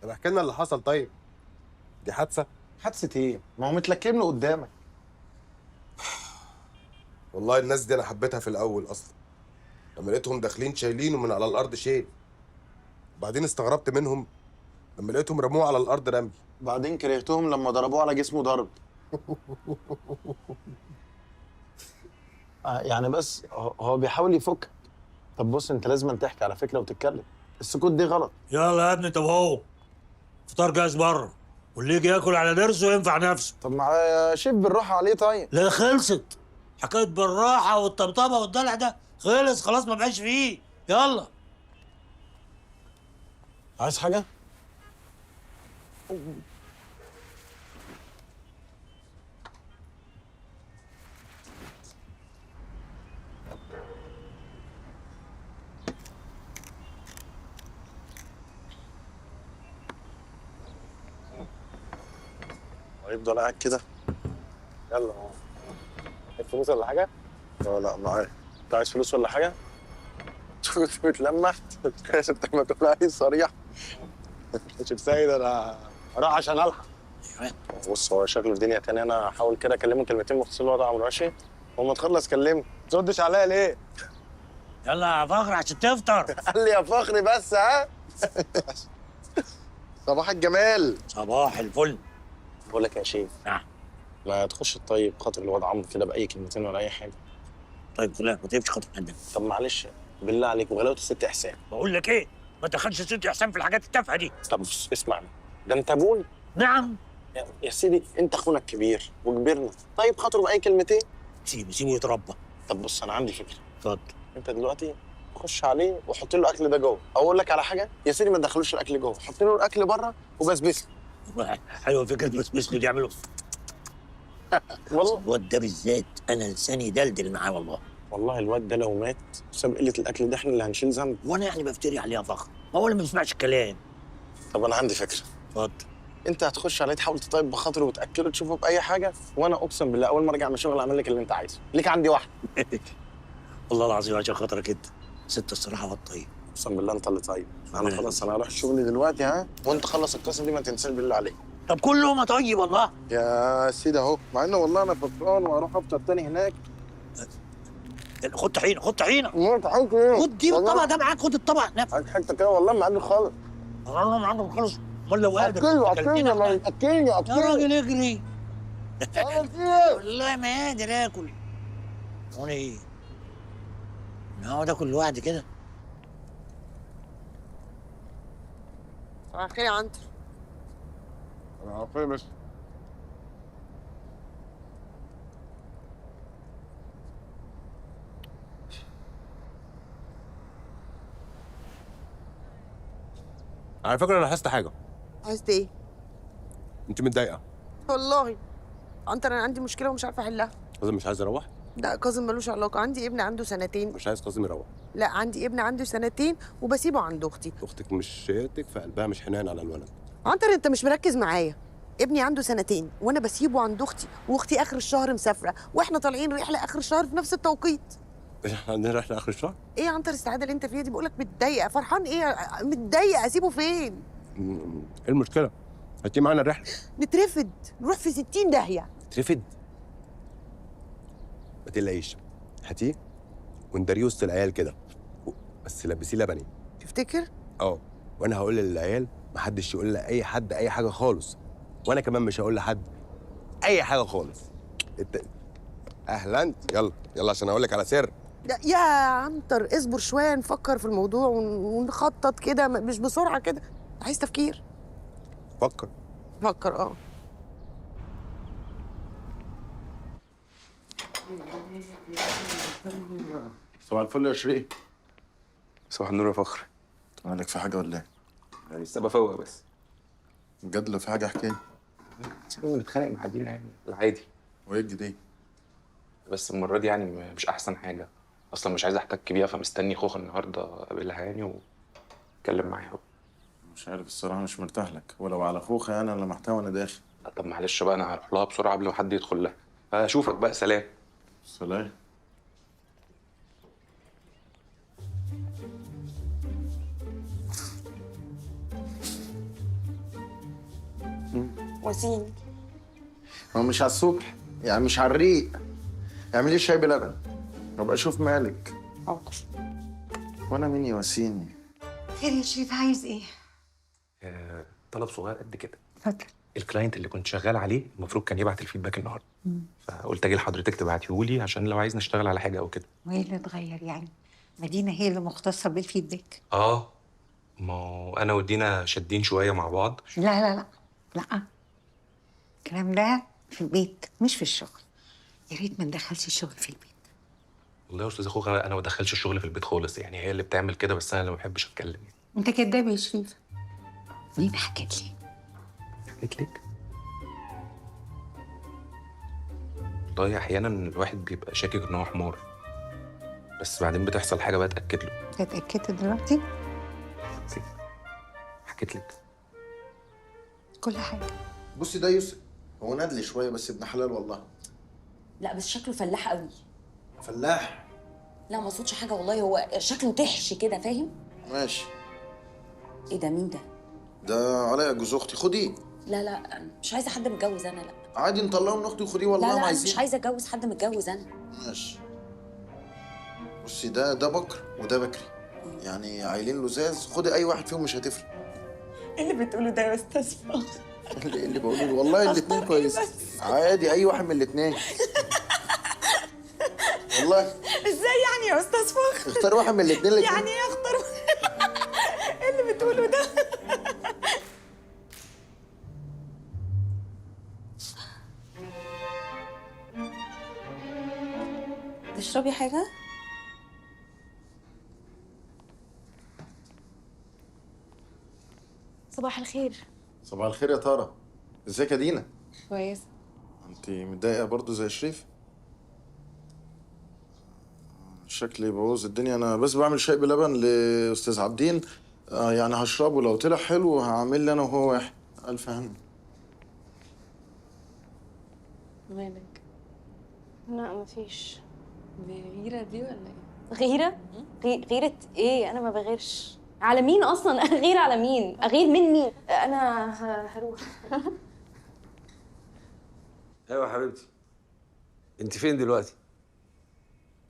طب احكي لنا اللي حصل طيب. دي حادثه؟ حادثه ايه؟ ما هو متلكم له قدامك. والله الناس دي انا حبيتها في الاول اصلا، لما لقيتهم داخلين شايلينه من على الارض شيل. وبعدين استغربت منهم لما لقيتهم رموه على الارض رمي. بعدين كرهتهم لما ضربوه على جسمه ضرب. يعني بس هو بيحاول يفك. طب بص، انت لازم تحكي على فكره وتتكلم. السكوت دي غلط. يلا يا ابني، طب اهو فطار جاهز بره، واللي يجي ياكل على ضرسه ينفع نفسه. طب ما شيف بالراحه عليه طيب. لا خلصت حكايه بالراحه والطبطبه والدلع ده، خلص خلاص ما بقاش فيه. يلا. عايز حاجه؟ هيفضل قاعد كده. يلا اهو. عايز فلوس ولا حاجه؟ لا معايا. انت عايز فلوس ولا حاجه؟ كنت بتلمح شفتك ما تقول عليه صريح. شيف سيد انا راح عشان الحق. بص، هو شكله في دنيا تانية. انا هحاول كده اكلمه كلمتين مختصين الوضع عمرو ماشي. وما تخلص كلمه. ما تردش عليا ليه؟ يلا يا فخر عشان تفطر. قال لي يا فخري بس ها. صباح الجمال. صباح الفل. بقول لك يا شيف، نعم. ما تخش طيب خاطر الواد عمرو كده باي كلمتين ولا اي حاجه. طيب فلان ما تقفش خاطر حد. طب معلش بالله عليك، وغلاوه الست احسان. بقول لك ايه، ما تدخلش ست احسان في الحاجات التافهه دي. طب بص اسمعني، ده انت ابوي. نعم. يا سيدي انت اخونا الكبير وكبرنا، طيب خاطره باي كلمتين. سيبه يتربى. طب بص انا عندي فكره. اتفضل. انت دلوقتي خش عليه وحط له الاكل ده جوه. اقول لك على حاجه يا سيدي، ما تدخلوش الاكل جوه، حط له الاكل بره وبسبسه. حلوه فكره، بس بيعملوا والله الواد ده بالذات انا لساني دلدل معاه والله. والله الواد ده لو مات بسبب قله الاكل ده احنا اللي هنشيل ذنب. وانا يعني بفتري عليه يا فخر؟ هو اللي ما بيسمعش الكلام. طب انا عندي فكره. اتفضل. انت هتخش عليه تحاول تطيب بخاطره وتاكله تشوفه باي حاجه، وانا اقسم بالله اول ما ارجع من الشغل اعمل لك اللي انت عايزه. ليك عندي واحده. والله العظيم عشان خاطرك انت. ست الصراحه واد طيب. اقسم بالله انت اللي طيب. انا خلاص انا هروح شغلي دلوقتي ها، وانت خلص القصه دي ما تنساش بالله عليك. طب كله ما طيب والله. يا سيدي اهو، مع انه والله انا فطران وهروح افطر تاني هناك. خد طحينه خد طحينه. انت عايز ايه؟ خد دي الطبق ده معاك، خد الطبق نفسه. عايز حته كده والله معدي خالص. والله ما عندك خالص. امال لو قادر اكلني يا راجل اجري. والله ما قادر اكل. وانا ايه؟ انا هقعد اكل لوحدي كده؟ صباح الخير يا عنتر. انا عارفين بس على فكره انا لاحظت حاجه. عايزة ايه؟ انت متضايقه؟ والله عنتر انا عندي مشكله ومش عارفه احلها. كاظم مش عايز يروح؟ لا كاظم ملوش علاقه، عندي ابن عنده سنتين. مش عايز كاظم يروح؟ لا عندي ابن عنده سنتين وبسيبه عند اختي. اختك مش شيتك في قلبها مش حنان على الولد. عنتر انت مش مركز معايا. ابني عنده سنتين وانا بسيبه عند اختي، واختي اخر الشهر مسافره، واحنا طالعين رحله اخر الشهر في نفس التوقيت. احنا عندنا رحله اخر الشهر؟ ايه يا عنتر السعاده اللي انت فيها دي؟ بقولك متضايقه. فرحان ايه؟ متضايقه. اسيبه فين؟ ايه المشكله؟ هاتيه معانا الرحله. نترفد، نروح في 60 داهيه. ترفد؟ ما تقلقيش، هاتيه ونداريه وسط العيال كده، بس لبسيه لبني. تفتكر؟ اه، وانا هقول للعيال محدش يقول لاي حد اي حاجه خالص، وانا كمان مش هقول لحد اي حاجه خالص. اهلا. يلا يلا عشان اقول لك على سر. يا عنتر اصبر شويه، نفكر في الموضوع ونخطط كده، مش بسرعه كده. عايز تفكير. فكر. فكر اه. صباح الفل يا شريق. صباح النور يا فخر. مالك في حاجه ولا ايه؟ يعني لسه بفوق بس. بجد لو في حاجه احكي لي. كنا بنتخانق مع دينا يعني العادي. وايه الجديد؟ بس المرة دي يعني مش أحسن حاجة. أصلا مش عايز أحتك بيها، فمستني خوخ النهاردة أقابلها يعني وأتكلم معاها. مش عارف الصراحه، مش مرتاح لك. ولو على خوخه انا لمحتها وانا داخل. طب معلش بقى، أنا هروح لها بسرعة قبل ما حد يدخل لها. فأشوفك بقى، سلام. سلام. وسيم. هو مش على الصبح يعني، مش على الريق. اعملي شاي بلبن وابقى اشوف مالك. حاضر. وانا مين يواسيني؟ خير يا شريف، عايز ايه؟ طلب صغير قد كده. اتفضل. الكلاينت اللي كنت شغال عليه المفروض كان يبعت الفيدباك النهارده، فقلت اجي لحضرتك تبعتيهولي عشان لو عايز نشتغل على حاجه او كده. وايه اللي اتغير يعني؟ مدينة هي اللي مختصة بالفيدباك. ما هو انا ودينا شادين شويه مع بعض. لا لا لا لا، الكلام ده في البيت مش في الشغل. يا ريت ما ندخلش الشغل في البيت. والله يا استاذ خوخه انا ما بدخلش الشغل في البيت خالص، يعني هي اللي بتعمل كده، بس انا اللي ما بحبش اتكلم يعني. انت كداب يا شريف. مين حكت لي؟ حكيت لك؟ والله احيانا الواحد بيبقى شاكك ان هو حمار، بس بعدين بتحصل حاجه بقى اتاكد له. اتأكدت دلوقتي؟ حكيت لك كل حاجة. بصي ده يوسف، هو ندل شويه بس ابن حلال والله. لا بس شكله فلاح قوي. فلاح؟ لا ما اقصدش حاجه والله، هو شكله تحش كده فاهم. ماشي. ايه ده؟ مين ده؟ ده علاء جوز اختي، خديه. لا لا مش عايزه حد متجوز انا، لا. عادي نطلعه من اختي وخديه والله لا ما لا عايزين. مش عايزه اتجوز حد متجوز انا. ماشي. بصي ده بكر وده بكري، يعني عيلين لزاز، خدي اي واحد فيهم مش هتفرق. ايه اللي بتقوله ده يا استاذ فاضل؟ اللي بقوله له والله الاثنين كويس. عادي اي واحد من الاثنين. والله. ازاي يعني يا استاذ فخر؟ اختار واحد من الاثنين. يعني ايه اختار؟ ايه اللي بتقوله ده؟ تشربي حاجه؟ صباح الخير. صباح الخير يا تارا. ازيك يا دينا؟ كويس. انت متضايقه برضو زي شريف؟ شكلي بوظ الدنيا. انا بس بعمل شاي بلبن لاستاذ عابدين، يعني هشربه، لو طلع حلو هعمل لي انا وهو واحد. الف هنا. مالك؟ لا مفيش. دي غيره دي ولا ايه؟ غيرة؟ غيرة ايه؟ انا ما بغيرش. على مين اصلا؟ اغير على مين؟ اغير مني؟ انا هروح. ايوه يا حبيبتي، انت فين دلوقتي؟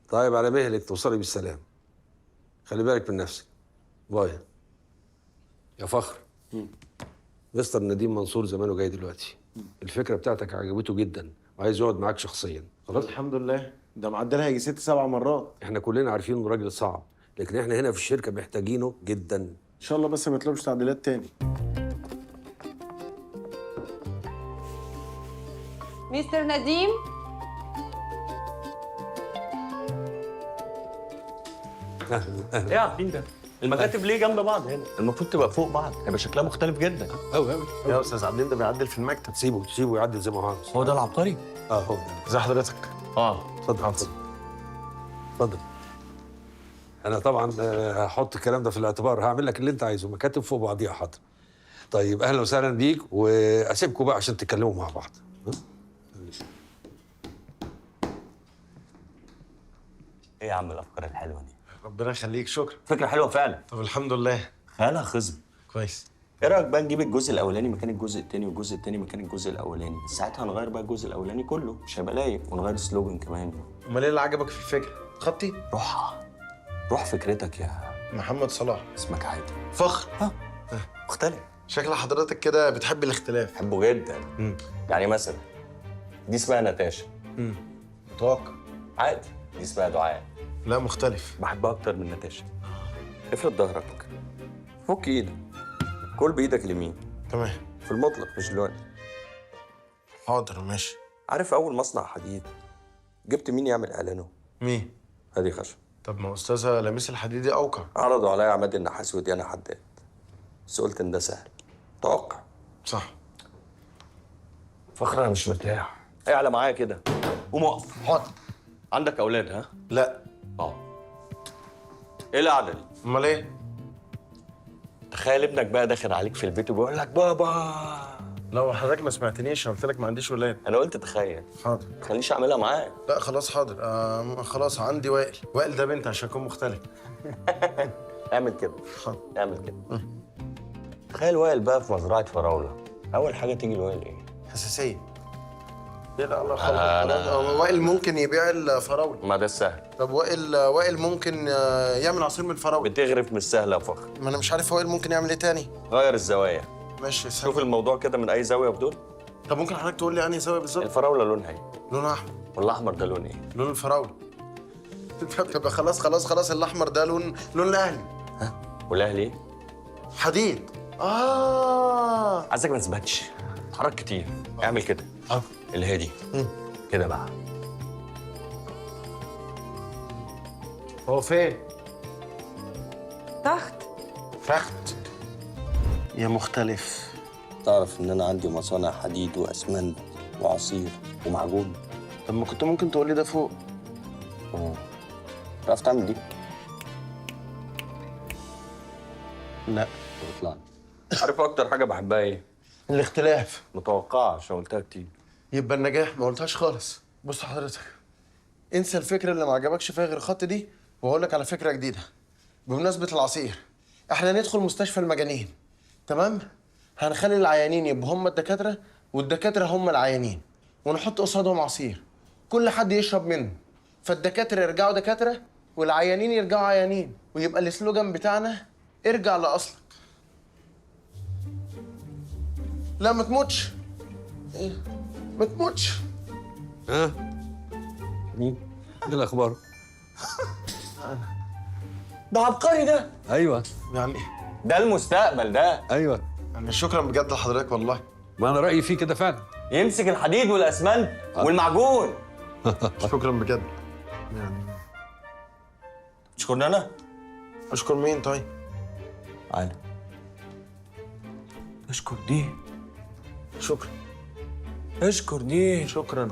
طيب على مهلك توصلي بالسلام. خلي بالك من نفسك. باي. يا فخر، مستر نديم منصور زمانه جاي دلوقتي. الفكره بتاعتك عجبته جدا وعايز يقعد معاك شخصيا. خلاص الحمد لله، ده معدلها يجي 6 7 مرات. احنا كلنا عارفين انه راجل صعب، لكن احنا هنا في الشركه محتاجينه جدا. ان شاء الله بس ما يطلبش تعديلات تاني. مستر نديم. اهلا ايه يا عابدين ده؟ المكاتب ليه جنب بعض هنا؟ المفروض تبقى فوق بعض، هيبقى شكلها مختلف جدا. قوي قوي. يا استاذ عابدين ده بيعدل في المكتب. سيبه يعدل زي ما هو عاوز. هو ده العبقري؟ هو ده. ازي حضرتك؟ اتفضل. انا طبعا هحط الكلام ده في الاعتبار، هعمل لك اللي انت عايزه، مكاتب فوق بعضيها. حاضر. طيب اهلا وسهلا بيك، واسيبكم بقى عشان تتكلموا مع بعض. ايه يا عم الافكار الحلوه دي؟ ربنا يخليك. شكرا. فكره حلوه فعلا. طب الحمد لله. خيالها خصب. كويس. ايه رايك بقى نجيب الجزء الاولاني مكان الجزء الثاني والجزء الثاني مكان الجزء الاولاني، بس ساعتها هنغير بقى الجزء الاولاني كله، مش هيبقى لايق، ونغير سلوجن كمان. امال ايه اللي عجبك في الفكره؟ خطي؟ روح فكرتك يا محمد صلاح. اسمك عادي. فخر. مختلف. شكل حضرتك كده بتحب الاختلاف. بحبه جدا. يعني مثلا دي اسمها نتاشا. متوقع. عادي. دي اسمها دعاء. لا مختلف. بحبها اكتر من نتاشا. افرد ظهرك، فك ايدك، كل بايدك اليمين. تمام. في المطلق مش دلوقتي. حاضر ماشي. عارف اول مصنع حديد جبت مين يعمل اعلانه؟ مين؟ هادي خشب. طب ما استاذها لميس الحديدي اوقع. عرضوا عليا عماد النحاس وديانا حداد، بس قلت ان ده سهل. توقع. صح. فخر انا مش مرتاح. اعلى معايا كده. قوم اقف. حاضر. عندك اولاد ها؟ لا. ايه القعده دي؟ امال ايه؟ تخيل ابنك بقى داخل عليك في البيت وبيقول لك بابا. لو حضرتك ما سمعتنيش قلت لك ما عنديش ولاد. انا قلت تخيل. حاضر. ما تخلينيش اعملها معاك. لا خلاص حاضر. خلاص عندي وائل ده بنت عشان اكون مختلف. اعمل كده. حاضر. اعمل كده. تخيل وائل بقى في مزرعه فراوله، اول حاجه تيجي لوائل ايه؟ حساسيه. لا لا خلاص. وائل ممكن يبيع الفراوله. ما ده السهل. طب وائل ممكن يعمل عصير من الفراوله. بتغرف مش سهله يا فخر. ما انا مش عارف وائل ممكن يعمل ايه تاني. غير الزوايا. ماشي شوف الموضوع كده من اي زاويه في دول. طب ممكن حضرتك تقول لي انهي زاويه بالظبط؟ الفراوله لونها ايه؟ لونها احمر. والاحمر ده لون ايه؟ لون الفراوله. طب خلاص الاحمر ده لون الاهلي. ها؟ والاهلي ايه؟ حديد. عايزك ما تثبتش. اتحرك كتير. اعمل كده. الهادي. كده بقى. هو فين؟ تحت. تحت. يا مختلف. تعرف ان انا عندي مصانع حديد واسمنت وعصير ومعجون. طب ما كنت ممكن تقول لي ده فوق. تعرف تعمل دي؟ لا. اطلع. عارف اكتر حاجه بحبها ايه؟ الاختلاف. متوقعه عشان قلتها كتير. يبقى النجاح ما قلتهاش خالص. بص حضرتك، انسى الفكره اللي ما عجبكش فيها غير الخط دي، واقول لك على فكره جديده. بمناسبه العصير، احنا ندخل مستشفى المجانين، تمام؟ هنخلي العيانين يبقوا هم الدكاتره والدكاتره هم العيانين، ونحط قصادهم عصير كل حد يشرب منه، فالدكاتره يرجعوا دكاتره والعيانين يرجعوا عيانين، ويبقى السلوجان بتاعنا ارجع لاصلك. لا ما تموتش. ايه؟ ما تموتش. ها؟ مين؟ ايه الاخبار؟ ده عبقري ده. ايوه. يعني ده المستقبل ده. ايوه. يعني شكرا بجد لحضرتك والله. ما انا رايي فيه كده فعلا. يمسك الحديد والاسمنت والمعجون. شكرا بجد. يعني تشكرني انا؟ اشكر مين طيب؟ عادي. اشكر دي. شكرا. اشكر دي. شكرا.